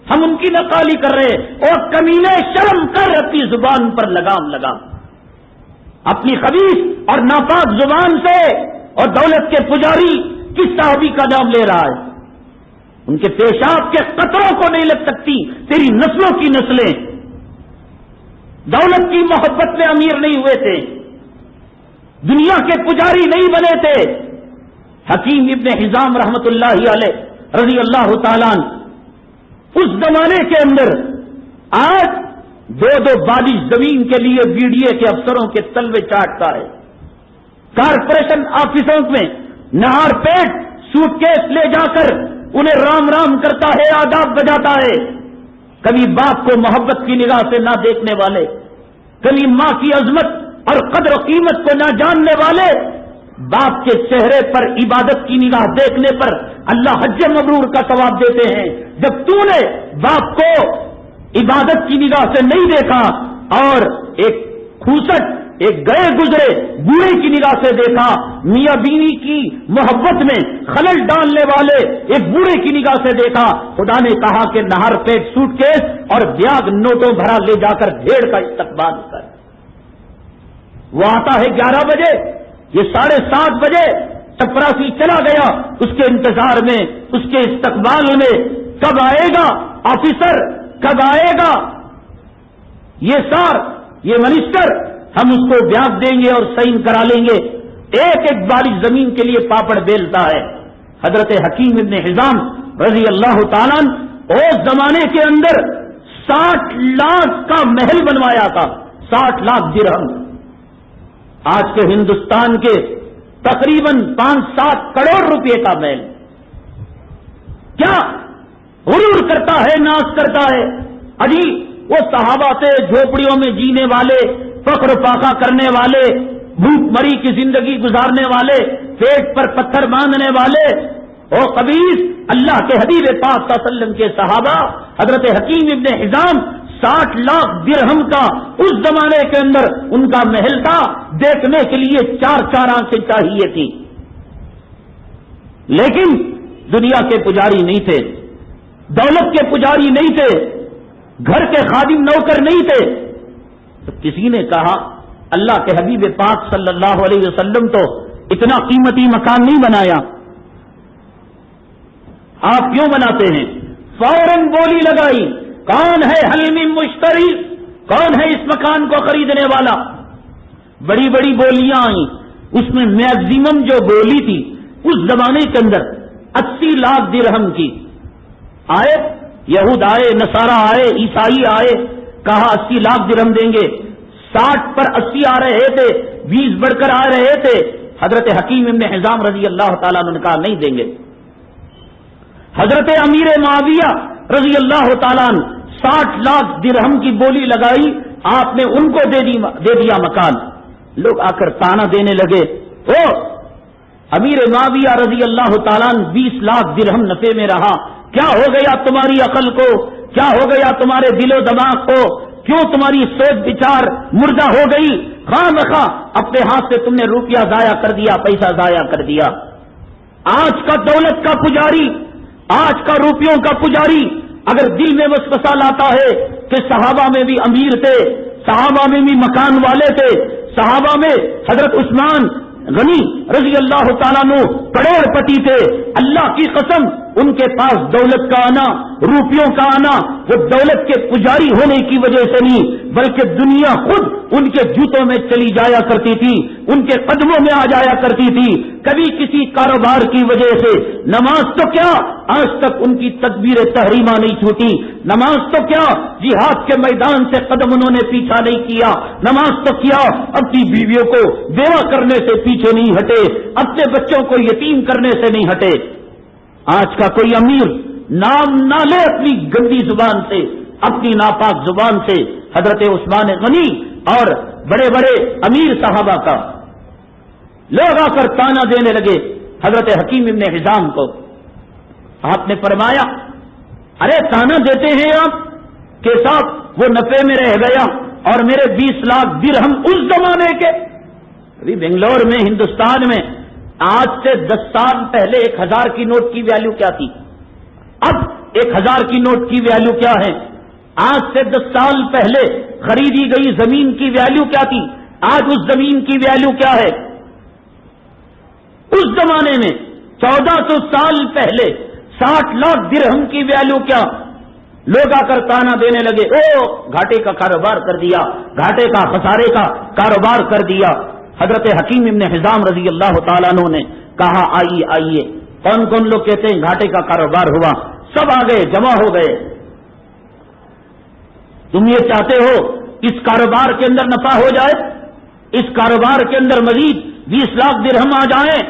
ہم ان کی نقالی کر رہے, اور کمینے شرم کر اپنی زبان پر لگام لگام, اپنی خبیث اور ناپاک زبان سے اور دولت کے پجاری کس صحابی کا نام لے رہا ہے. ان کے پیشاب کے قطروں کو نہیں لگ سکتی تیری نسلوں کی نسلیں. دولت کی محبت میں امیر نہیں ہوئے تھے, دنیا کے پجاری نہیں بنے تھے. حکیم ابن حزام رحمت اللہ علیہ رضی اللہ تعالیٰ عنہ اس زمانے کے اندر آج دو بالی زمین کے لیے BDA کے افسروں کے تلوے چاٹتا ہے, کارپوریشن آفسوں میں نہار پیٹ سوٹ کیس لے جا کر انہیں رام رام کرتا ہے, آداب بجاتا ہے. کبھی باپ کو محبت کی نگاہ سے نہ دیکھنے والے, کبھی ماں کی عظمت اور قدر و قیمت کو نہ جاننے والے, باپ کے چہرے پر عبادت کی نگاہ دیکھنے پر اللہ حج مبرور کا ثواب دیتے ہیں. جب تو نے باپ کو عبادت کی نگاہ سے نہیں دیکھا اور ایک کھوسٹ, ایک گئے گزرے بوڑھے کی نگاہ سے دیکھا, میاں بیوی کی محبت میں خلل ڈالنے والے ایک بوڑھے کی نگاہ سے دیکھا, خدا نے کہا کہ نہر پیٹ سوٹ کیس اور بیاگ نوٹوں بھرا لے جا کر بھیڑ کا استقبال کر. وہ آتا ہے 11 بجے, یہ 7:30 بجے چپراسی چلا گیا, اس کے انتظار میں, اس کے استقبال میں کب آئے گا آفیسر, کب آئے گا یہ سار, یہ منسٹر, ہم اس کو بیاگ دیں گے اور سائن کرا لیں گے. ایک ایک باری زمین کے لیے پاپڑ بیلتا ہے. حضرت حکیم ابن حزام رضی اللہ تعالیٰ اس زمانے کے اندر 60 لاکھ کا محل بنوایا تھا, 60 لاکھ درہم. آج کے ہندوستان کے تقریباً 5-7 کروڑ روپے کا محل. کیا غرور کرتا ہے, ناز کرتا ہے. اجی وہ صحابہ تھے جھوپڑیوں میں جینے والے, فقر فاقہ کرنے والے, بھوک مری کی زندگی گزارنے والے, پیٹ پر پتھر باندھنے والے. او قبیس اللہ کے حبیب پاک صلی اللہ علیہ وسلم کے صحابہ حضرت حکیم ابن حزام 60 لاکھ درہم کا اس زمانے کے اندر ان کا محل تھا. دیکھنے کے لیے 4 آنکھیں چاہیے تھی, لیکن دنیا کے پجاری نہیں تھے. دولت کے پجاری نہیں تھے، گھر کے خادم نوکر نہیں تھے. تو کسی نے کہا اللہ کے حبیب پاک صلی اللہ علیہ وسلم تو اتنا قیمتی مکان نہیں بنایا، آپ کیوں بناتے ہیں؟ فوراً بولی لگائی، کون ہے حل من مشتری، کون ہے اس مکان کو خریدنے والا؟ بڑی بڑی بولیاں آئیں، اس میں میکزیمم جو بولی تھی اس زمانے کے اندر 80 لاکھ درہم کی. آئے یہود آئے، نصارہ آئے، عیسائی آئے، کہا 80 لاکھ درہم دیں گے. 60 پر 80 آ رہے تھے، 20 بڑھ کر آ رہے تھے. حضرت حکیم ابن حزام رضی اللہ تعالیٰ عنہ نے کہا نہیں دیں گے. حضرت امیر معاویہ رضی اللہ تعالیٰ عنہ 60 لاکھ درہم کی بولی لگائی، آپ نے ان کو دے دیا مکان. لوگ آ کر تانا دینے لگے، او امیر معاویہ رضی اللہ تعالیٰ عنہ 20 لاکھ درہم نفع میں رہا، کیا ہو گیا تمہاری عقل کو، کیا ہو گیا تمہارے دل و دماغ کو، کیوں تمہاری سوچ بچار مردہ ہو گئی؟ خواہ مخواہ اپنے ہاتھ سے تم نے روپیہ ضائع کر دیا، پیسہ ضائع کر دیا. آج کا دولت کا پجاری، آج کا روپیوں کا پجاری اگر دل میں وسوسہ لاتا ہے کہ صحابہ میں بھی امیر تھے، صحابہ میں بھی مکان والے تھے، صحابہ میں حضرت عثمان غنی رضی اللہ تعالیٰ عنہ کروڑ پتی تھے، اللہ کی قسم ان کے پاس دولت کا آنا، روپیوں کا آنا وہ دولت کے پجاری ہونے کی وجہ سے نہیں، بلکہ دنیا خود ان کے جوتوں میں چلی جایا کرتی تھی، ان کے قدموں میں آ جایا کرتی تھی. کبھی کسی کاروبار کی وجہ سے نماز تو کیا آج تک ان کی تکبیر تحریمہ نہیں چھوٹی، نماز تو کیا جہاد کے میدان سے قدم انہوں نے پیچھا نہیں کیا، نماز تو کیا اپنی بیویوں کو بیوہ کرنے سے پیچھے نہیں ہٹے، اپنے بچوں کو یتیم کرنے سے نہیں ہٹے. آج کا کوئی امیر نام نہ لے اپنی گندی زبان سے، اپنی ناپاک زبان سے حضرت عثمان غنی اور بڑے بڑے امیر صحابہ کا. لوگ آ کر تانا دینے لگے حضرت حکیم ابن حزام کو. آپ نے فرمایا ارے تانا دیتے ہیں آپ کہ صاحب وہ نفع میں رہ گیا اور میرے 20 لاکھ درہم اس زمانے کے. ابھی بنگلور میں ہندوستان میں آج سے 10 سال پہلے 1000 کی نوٹ کی ویلیو کیا تھی؟ اب 1000 کی نوٹ کی ویلیو کیا ہے؟ آج سے 10 سال پہلے خریدی گئی زمین کی ویلیو کیا تھی؟ آج اس زمین کی ویلیو کیا ہے؟ اس زمانے میں 1400 سال پہلے 60 لاکھ درہم کی ویلیو کیا؟ لوگ آ کر تانا دینے لگے، او گھاٹے کا کاروبار کر دیا، گھاٹے کا خسارے کا کاروبار کر دیا. حضرت حکیم ابن حزام رضی اللہ تعالیٰ عنہ نے کہا آئیے آئیے، کون کون لوگ کہتے ہیں گھاٹے کا کاروبار ہوا؟ سب آ گئے، جمع ہو گئے. تم یہ چاہتے ہو اس کاروبار کے اندر نفع ہو جائے، اس کاروبار کے اندر مزید 20 لاکھ درہم آ جائیں؟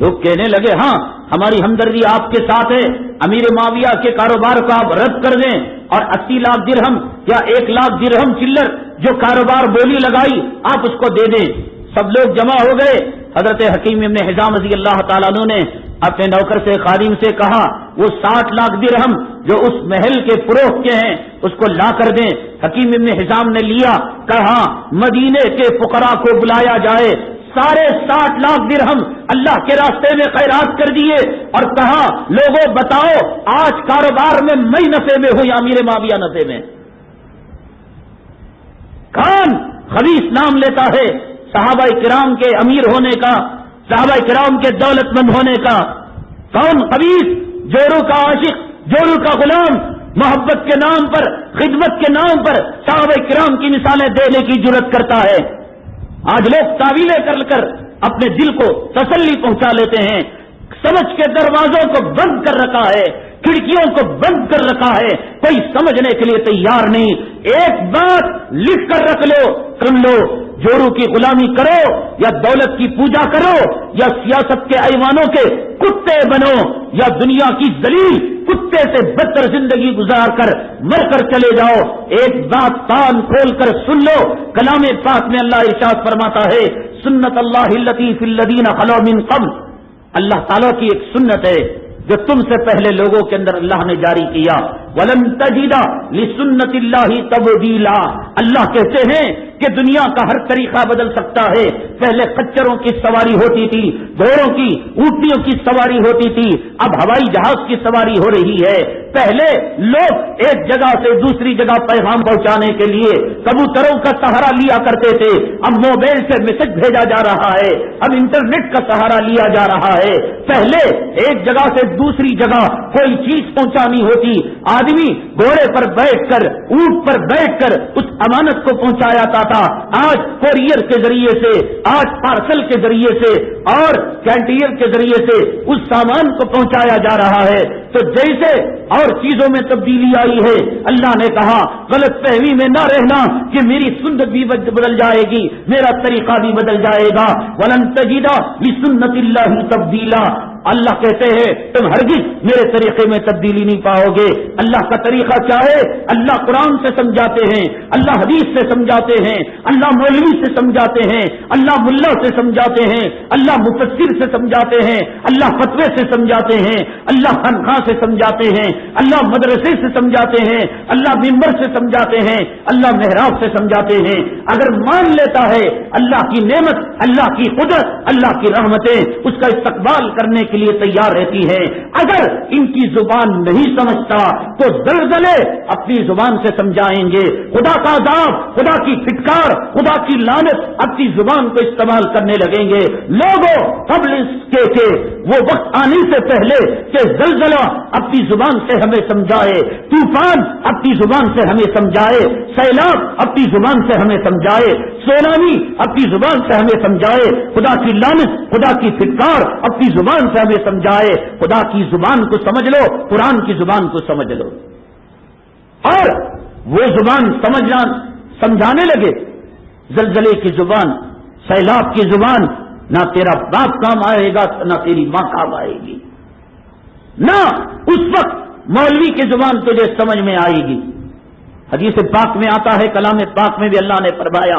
لوگ کہنے لگے ہاں ہماری ہمدردی آپ کے ساتھ ہے، امیر معاویہ کے کاروبار کو آپ رد کر دیں اور 80 لاکھ درہم یا 1 لاکھ درہم چلر جو کاروبار بولی لگائی آپ اس کو دے دیں. سب لوگ جمع ہو گئے. حضرت حکیم ابن حزام رضی اللہ تعالیٰ عنہ نے اپنے نوکر سے خادم سے کہا وہ 60 لاکھ درہم جو اس محل کے فروخت کے ہیں اس کو لا کر دیں. حکیم ابن حزام نے لیا، کہا مدینے کے فقراء کو بلایا جائے. سارے 60 لاکھ درہم اللہ کے راستے میں خیرات کر دیے اور کہا لوگوں بتاؤ آج کاروبار میں میں نفع میں ہوں یا امیر معاویہ نفع میں؟ کون خبیث نام لیتا ہے صحابہ کرام کے امیر ہونے کا، صحابہ کرام کے دولت مند ہونے کا؟ کون خبیث جورو کا عاشق، جورو کا غلام محبت کے نام پر، خدمت کے نام پر صحابہ کرام کی مثالیں دینے کی جرت کرتا ہے؟ آج لوگ تعویلیں کر اپنے دل کو تسلی پہنچا لیتے ہیں، سمجھ کے دروازوں کو بند کر رکھا ہے، کھڑکیوں کو بند کر رکھا ہے، کوئی سمجھنے کے لیے تیار نہیں. ایک بات لکھ کر رکھ لو، سن لو، جورو کی غلامی کرو یا دولت کی پوجا کرو یا سیاست کے ایوانوں کے کتے بنو یا دنیا کی ذلیل کتے سے بدتر زندگی گزار کر مر کر چلے جاؤ، ایک بات کان کھول کر سن لو. کلام پاک میں اللہ ارشاد فرماتا ہے سنت اللہ التی فی الذین خلو من قبل، اللہ تعالیٰ کی ایک سنت ہے جو تم سے پہلے لوگوں کے اندر اللہ نے جاری کیا. وَلَن تَجِدَ لِسُنَّتِ اللَّهِ تَبْدِيلًا، اللہ کہتے ہیں کہ دنیا کا ہر طریقہ بدل سکتا ہے. پہلے خچروں کی سواری ہوتی تھی, گھوڑوں کی, اونٹنیوں کی سواری ہوتی تھی, اب ہوائی جہاز کی سواری ہو رہی ہے. پہلے لوگ ایک جگہ سے دوسری جگہ پیغام پہنچانے کے لیے کبوتروں کا سہارا لیا کرتے تھے, اب موبائل سے میسج بھیجا جا رہا ہے, اب انٹرنیٹ کا سہارا لیا جا رہا ہے. پہلے ایک جگہ سے دوسری جگہ کوئی چیز پہنچانی ہوتی, آدمی گھوڑے پر بیٹھ کر, اونٹ پر بیٹھ کر اس امانت کو پہنچایا جاتا تھا. آج کوریئر کے ذریعے سے, آج پارسل کے ذریعے سے اور کینٹیئر کے ذریعے سے اس سامان کو پہنچایا جا رہا ہے. تو جیسے اور چیزوں میں تبدیلی آئی ہے, اللہ نے کہا غلط فہمی میں نہ رہنا کہ میری سنت بھی بدل جائے گی, میرا طریقہ بھی بدل جائے گا. وَلَن تَجِدَ لِسُنَّتِ اللَّهِ تَبْدِيلًا. اللہ کہتے ہیں تم ہرگز میرے طریقے میں تبدیلی نہیں پاؤ گے. اللہ کا طریقہ کیا ہے؟ اللہ قرآن سے سمجھاتے ہیں, اللہ حدیث سے سمجھاتے ہیں, اللہ مولوی سے سمجھاتے ہیں, اللہ ملا سے سمجھاتے ہیں, اللہ مفسر سے سمجھاتے ہیں, اللہ فتوے سے سمجھاتے ہیں, اللہ خانقاہ سے سمجھاتے ہیں, اللہ مدرسے سے سمجھاتے ہیں, اللہ ممبر سے سمجھاتے ہیں, اللہ محراب سے سمجھاتے ہیں. اگر مان لیتا ہے اللہ کی نعمت, اللہ کی قدرت, اللہ کی رحمتیں اس کا استقبال کرنے کے لیے تیار رہتی ہے. اگر ان کی زبان نہیں سمجھتا تو زلزلے اپنی زبان سے سمجھائیں گے. خدا کا عذاب, خدا کی پھٹکار, خدا کی لعنت اپنی زبان کو استعمال کرنے لگیں گے. لوگوں قبل اس کے وہ وقت آنے سے پہلے کہ زلزلہ اپنی زبان سے ہمیں سمجھائے, طوفان اپنی زبان سے ہمیں سمجھائے, سیلاب اپنی زبان سے ہمیں سمجھائے, سونامی اپنی زبان سے ہمیں سمجھائے, خدا کی لعنت, خدا کی پھٹکار اپنی زبان سے ہمیں سمجھائے. خدا کی زبان کو سمجھ لو, قرآن کی زبان کو سمجھ لو, اور وہ زبان سمجھانے لگے. زلزلے کی زبان, سیلاب کی زبان, نہ تیرا باپ کام آئے گا نہ تیری ماں کام آئے گی, نہ اس وقت مولوی کی زبان تجھے سمجھ میں آئے گی. حدیث پاک میں آتا ہے, کلام پاک میں بھی اللہ نے فرمایا,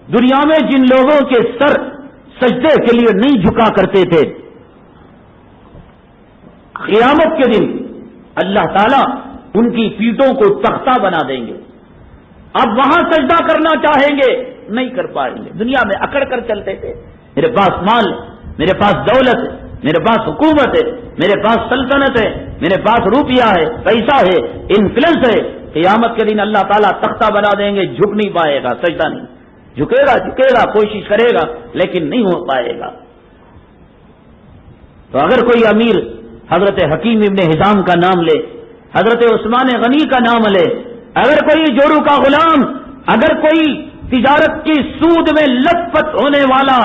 دنیا میں جن لوگوں کے سر سجدے کے لیے نہیں جھکا کرتے تھے, قیامت کے دن اللہ تعالیٰ ان کی پیٹوں کو تختہ بنا دیں گے. اب وہاں سجدہ کرنا چاہیں گے نہیں کر پائیں گے. دنیا میں اکڑ کر چلتے تھے, میرے پاس مال, میرے پاس دولت ہے, میرے پاس حکومت ہے, میرے پاس سلطنت ہے, میرے پاس روپیہ ہے, پیسہ ہے, انفلوئنس ہے. قیامت کے دن اللہ تعالیٰ تختہ بنا دیں گے, جھک نہیں پائے گا, سجدہ نہیں. جھکے گا, کوشش کرے گا لیکن نہیں ہو پائے گا. تو اگر کوئی امیر حضرت حکیم ابن حزام کا نام لے, حضرت عثمان غنی کا نام لے, اگر کوئی جوڑو کا غلام, اگر کوئی تجارت کی سود میں لت پت ہونے والا,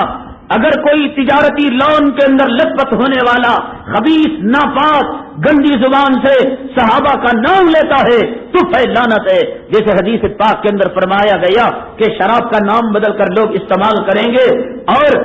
اگر کوئی تجارتی لون کے اندر لت پت ہونے والا خبیث, ناپاک, گندی زبان سے صحابہ کا نام لیتا ہے تو لعنت ہے. جیسے حدیث پاک کے اندر فرمایا گیا کہ شراب کا نام بدل کر لوگ استعمال کریں گے اور